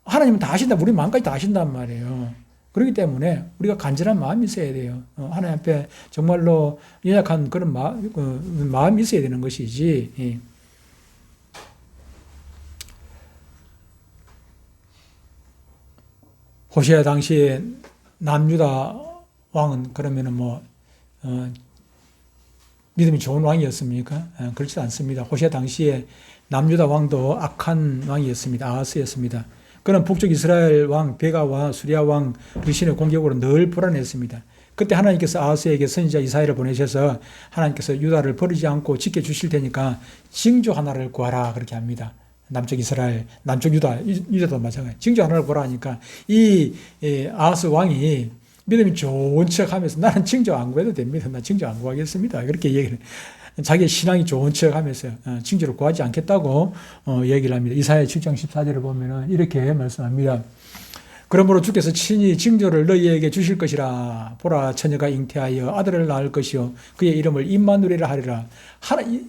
하나님은 다 아신다. 우리 마음까지 다 아신단 말이에요. 그렇기 때문에 우리가 간절한 마음이 있어야 돼요. 하나님 앞에 정말로 연약한 그런 마음이 있어야 되는 것이지. 호시아 당시에 남유다 왕은 그러면은 믿음이 좋은 왕이었습니까? 그렇지 않습니다. 호시아 당시에 남유다 왕도 악한 왕이었습니다. 아하스였습니다. 그는 북쪽 이스라엘 왕 베가와 수리아 왕 르신의 공격으로 늘 불안했습니다. 그때 하나님께서 아하스에게 선지자 이사야를 보내셔서 하나님께서 유다를 버리지 않고 지켜주실 테니까 징조 하나를 구하라 그렇게 합니다. 남쪽 이스라엘, 남쪽 유다도 마찬가지. 징조 하나를 구하라 하니까 이 아하스 왕이 믿음이 좋은 척 하면서 나는 징조 안 구해도 됩니다. 나 징조 안 구하겠습니다. 그렇게 얘기를 자기 신앙이 좋은 척 하면서 징조를 구하지 않겠다고 얘기를 합니다. 이사야 7장 14절을 보면은 이렇게 말씀합니다. 그러므로 주께서 친히 징조를 너희에게 주실 것이라. 보라, 처녀가 잉태하여 아들을 낳을 것이요 그의 이름을 임마누엘이라 하리라.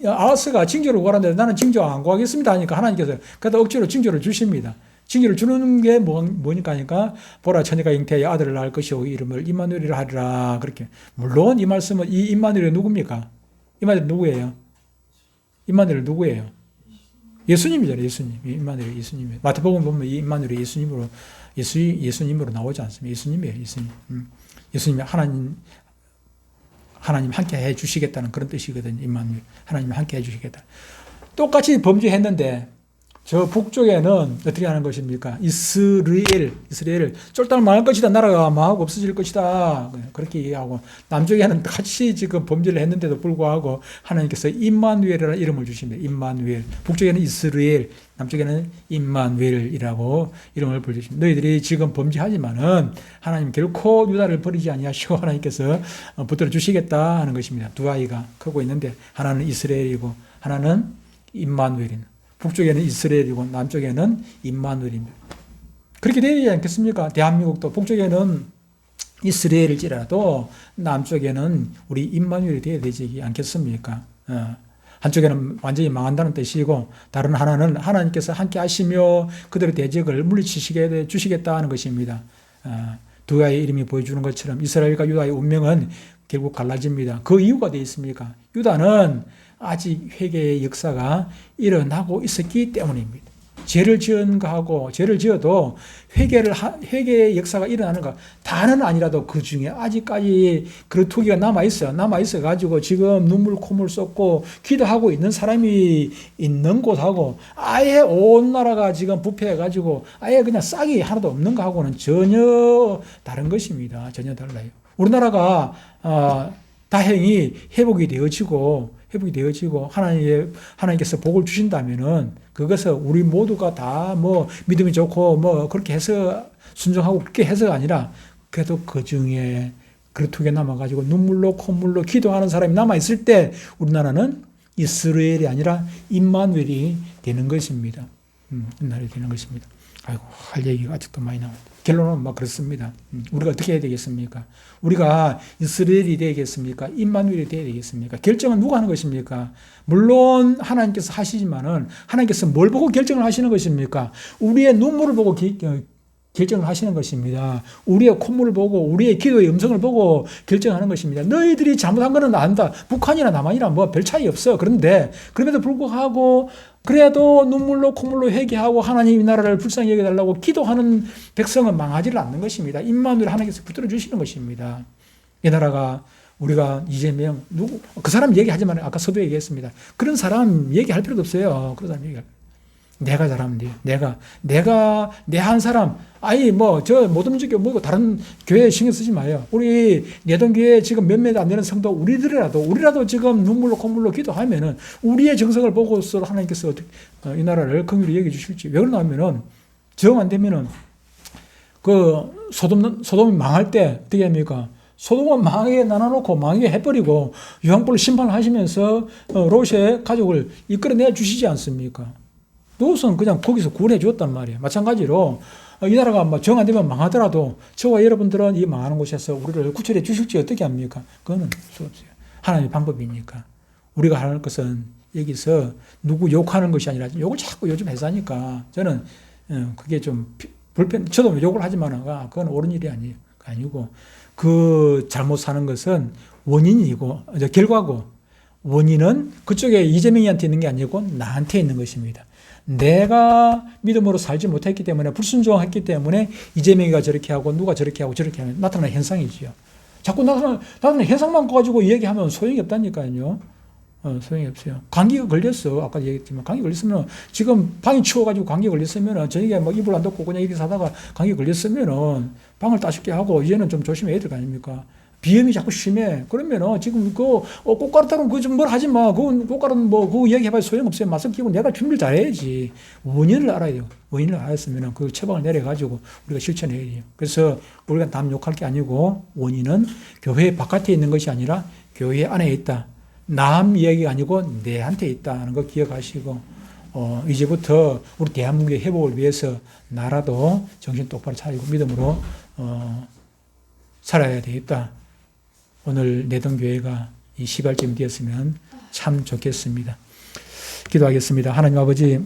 아하스가 징조를 구하는데 나는 징조 안 구하겠습니다 하니까 하나님께서 그래도 억지로 징조를 주십니다. 징조를 주는 게 뭐니까 하니까 보라, 처녀가 잉태하여 아들을 낳을 것이요 그의 이름을 임마누엘이라 하리라. 그렇게. 물론 이 말씀은 이 임마누엘이 누굽니까? 임마누엘 누구예요? 임마누엘 누구예요? 예수님이잖아요. 예수님. 임마누엘 예수님이에요. 마태복음 보면 이 임마누엘이 예수님으로 나오지 않습니다. 예수님이에요. 예수님이 하나님 함께 해 주시겠다는 그런 뜻이거든요. 임마누엘. 하나님 함께 해 주시겠다. 똑같이 범죄했는데 저 북쪽에는 어떻게 하는 것입니까? 이스라엘 쫄딱 망할 것이다. 나라가 망하고 없어질 것이다. 그렇게 얘기하고 남쪽에는 같이 지금 범죄를 했는데도 불구하고 하나님께서 임마누엘이라는 이름을 주십니다. 임마누엘. 북쪽에는 이스라엘, 남쪽에는 임마누엘이라고 이름을 불러주십니다. 너희들이 지금 범죄하지만은 하나님 결코 유다를 버리지 아니하시고 하나님께서 붙들어 주시겠다 하는 것입니다. 두 아이가 크고 있는데 하나는 이스라엘이고 하나는 임마누엘입니다. 북쪽에는 이스라엘이고 남쪽에는 임마누엘입니다. 그렇게 되지 않겠습니까? 대한민국도 북쪽에는 이스라엘일지라도 남쪽에는 우리 임마누엘이 되어야 되지 않겠습니까? 한쪽에는 완전히 망한다는 뜻이고 다른 하나는 하나님께서 함께 하시며 그들의 대적을 물리치시게 주시겠다 하는 것입니다. 두 아이의 이름이 보여주는 것처럼 이스라엘과 유다의 운명은 결국 갈라집니다. 그 이유가 되어 있습니까? 유다는 아직 회개의 역사가 일어나고 있었기 때문입니다. 죄를 지은 거하고 죄를 지어도 회개의 역사가 일어나는가 다는 아니라도 그 중에 아직까지 그런 투기가 남아있어 가지고 지금 눈물 콧물 쏟고 기도하고 있는 사람이 있는 곳하고 아예 온 나라가 지금 부패해 가지고 아예 그냥 싹이 하나도 없는 거하고는 전혀 다른 것입니다. 전혀 달라요. 우리나라가 다행히 회복이 되어지고 하나님께서 복을 주신다면은 그것은 우리 모두가 다 뭐 믿음이 좋고 뭐 그렇게 해서 순종하고 그렇게 해서가 아니라 그래도 그 중에 그렇게 남아가지고 눈물로 콧물로 기도하는 사람이 남아있을 때 우리나라는 이스라엘이 아니라 임마누엘이 되는 것입니다. 임마누엘이 되는 것입니다. 아이고, 할 얘기가 아직도 많이 나옵니다. 결론은 막 그렇습니다. 우리가 어떻게 해야 되겠습니까? 우리가 이스라엘이 되겠습니까? 임마누엘이 되어야 되겠습니까? 결정은 누가 하는 것입니까? 물론 하나님께서 하시지만은 하나님께서 뭘 보고 결정을 하시는 것입니까? 우리의 눈물을 보고 결정을 하시는 것입니다. 우리의 콧물을 보고 우리의 기도의 음성을 보고 결정하는 것입니다. 너희들이 잘못한 것은 안다. 북한이나 남한이나 뭐 별 차이 없어. 그런데 그럼에도 불구하고 그래도 눈물로 콧물로 회개하고 하나님 이 나라를 불쌍히 여겨달라고 기도하는 백성은 망하지를 않는 것입니다. 임마누엘 하나님께서 붙들어 주시는 것입니다. 이 나라가 우리가 이재명 그 사람 얘기하지만 아까 서도 얘기했습니다. 그런 사람 얘기할 필요도 없어요. 그런 사람 얘기할 내가 잘하면 돼요. 내가 내 한 사람, 아니, 저 못 움직여, 다른 교회에 신경 쓰지 마요. 우리 내동교회 지금 몇몇 안 되는 성도, 우리라도 지금 눈물로 콧물로 기도하면은 우리의 정성을 보고서 하나님께서 이 나라를 긍휼히 여겨주실지. 왜 그러냐면은, 정 안 되면은, 소돔이 망할 때 어떻게 합니까? 소돔은 망하게 나눠놓고 망하게 해버리고 유황불로 심판하시면서 롯의 가족을 이끌어내 주시지 않습니까? 롯은 그냥 거기서 구원해 주었단 말이에요. 마찬가지로 이 나라가 정 안 되면 망하더라도 저와 여러분들은 이 망하는 곳에서 우리를 구출해 주실지 어떻게 합니까? 그거는 수 없어요. 하나님의 방법이니까. 우리가 하는 것은 여기서 누구 욕하는 것이 아니라 욕을 자꾸 요즘 해서 하니까 저는 그게 좀 저도 욕을 하지만 그건 옳은 일이 아니고 그 잘못 사는 것은 원인이고 결과고 원인은 그쪽에 이재명이한테 있는 게 아니고 나한테 있는 것입니다. 내가 믿음으로 살지 못했기 때문에 불순종했기 때문에 이재명이가 저렇게 하고 누가 저렇게 하고 저렇게 하면 나타나는 현상이지요. 자꾸 나타나는 현상만 가지고 얘기하면 소용이 없다니까요. 소용이 없어요. 감기가 걸렸어. 아까 얘기했지만 감기 걸렸으면 지금 방이 추워가지고 감기 걸렸으면 저녁에 이불 안 덮고 그냥 이렇게 사다가 감기 걸렸으면 방을 따숩게 하고 이제는 좀 조심해야 될 거 아닙니까? 비염이 자꾸 심해. 그러면은 지금 꽃가루 따로 좀 뭘 하지 마. 꽃가루는 그거 얘기해봐야 소용없어요. 맞서 끼고 내가 준비를 잘해야지. 원인을 알아야 돼요. 원인을 알았으면 그 처방을 내려가지고 우리가 실천해야 돼요. 그래서 우리가 남 욕할 게 아니고 원인은 교회 바깥에 있는 것이 아니라 교회 안에 있다. 남 이야기가 아니고 내한테 있다는 거 기억하시고 이제부터 우리 대한민국의 회복을 위해서 나라도 정신 똑바로 차리고 믿음으로 살아야 되겠다. 오늘 내동교회가 이 시발점이 되었으면 참 좋겠습니다. 기도하겠습니다. 하나님 아버지